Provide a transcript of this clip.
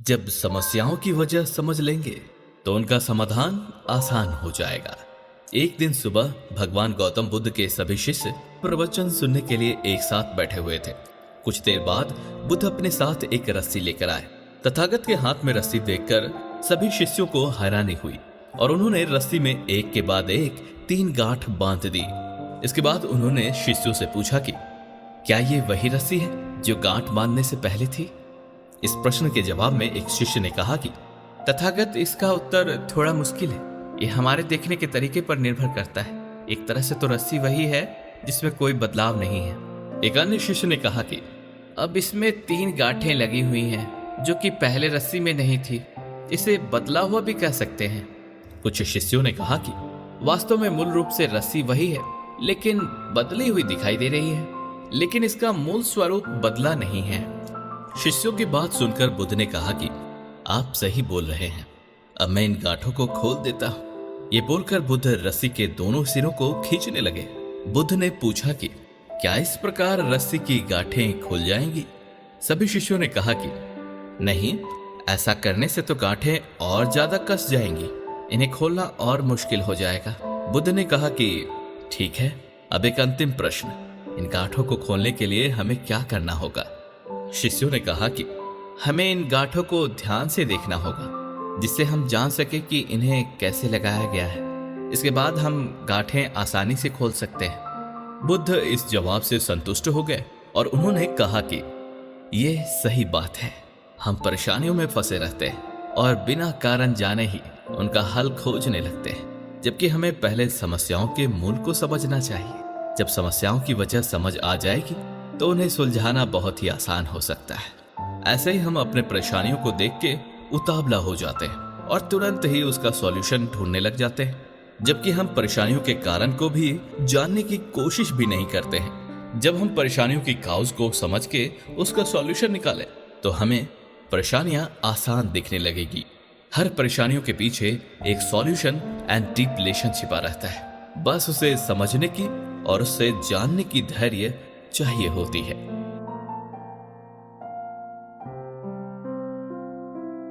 जब समस्याओं की वजह समझ लेंगे तो उनका समाधान आसान हो जाएगा। एक दिन सुबह भगवान गौतम बुद्ध के सभी शिष्य प्रवचन सुनने के लिए एक साथ बैठे हुए थे। कुछ देर बाद बुद्ध अपने साथ एक रस्सी लेकर आए। तथागत के हाथ में रस्सी देखकर सभी शिष्यों को हैरानी हुई और उन्होंने रस्सी में एक के बाद एक 3 गांठ बांध दी। इसके बाद उन्होंने शिष्यों से पूछा कि क्या ये वही रस्सी है जो गांठ बांधने से पहले थी? इस प्रश्न के जवाब में एक शिष्य ने कहा कि तथागत, इसका उत्तर थोड़ा मुश्किल है। ये हमारे देखने के तरीके पर निर्भर करता है। एक तरह से तो रस्सी वही है जिसमें कोई बदलाव नहीं है। एक अन्य शिष्य ने कहा कि अब इसमें 3 गांठें लगी हुई हैं जो कि पहले रस्सी में नहीं थी। इसे बदला हुआ भी कह सकते हैं। कुछ शिष्यों ने कहा कि वास्तव में मूल रूप से रस्सी वही है, लेकिन बदली हुई दिखाई दे रही है, लेकिन इसका मूल स्वरूप बदला नहीं है। शिष्यों की बात सुनकर बुद्ध ने कहा कि आप सही बोल रहे हैं, अब मैं इन गांठों को खोल देता हूं। ये बोलकर बुद्ध रस्सी के दोनों सिरों को खींचने लगे। बुद्ध ने पूछा कि क्या इस प्रकार रस्सी की गांठें खुल जाएंगी? सभी शिष्यों ने कहा कि नहीं, ऐसा करने से तो गांठें और ज्यादा कस जाएंगी, इन्हें खोलना और मुश्किल हो जाएगा। बुद्ध ने कहा कि ठीक है, अब एक अंतिम प्रश्न, इन गांठों को खोलने के लिए हमें क्या करना होगा? शिष्यों ने कहा कि हमें इन गांठों को ध्यान से देखना होगा, जिससे हम जान सके कि इन्हें कैसे लगाया गया है। इसके बाद हम गांठें आसानी से खोल सकते हैं। बुद्ध इस जवाब से संतुष्ट हो गए और उन्होंने कहा कि यह सही बात है। हम परेशानियों में फंसे रहते हैं और बिना कारण जाने ही उनका हल खोजने लगते हैं, जबकि हमें पहले समस्याओं के मूल को समझना चाहिए। जब समस्याओं की वजह समझ आ जाएगी तो उन्हें सुलझाना बहुत ही आसान हो सकता है। ऐसे ही हम अपने परेशानियों को देख के उतावला हो जाते हैं और तुरंत ही उसका सॉल्यूशन ढूंढने लग जाते हैं, जबकि हम परेशानियों के कारण को भी जानने की कोशिश भी नहीं करते हैं। जब हम परेशानियों की काउज को समझ के उसका सॉल्यूशन निकालें तो हमें परेशानियां आसान दिखने लगेगी। हर परेशानियों के पीछे एक सॉल्यूशन एंड डीप रिलेशन छिपा रहता है। बस उसे समझने की और उससे जानने की धैर्य चाहिए होती है।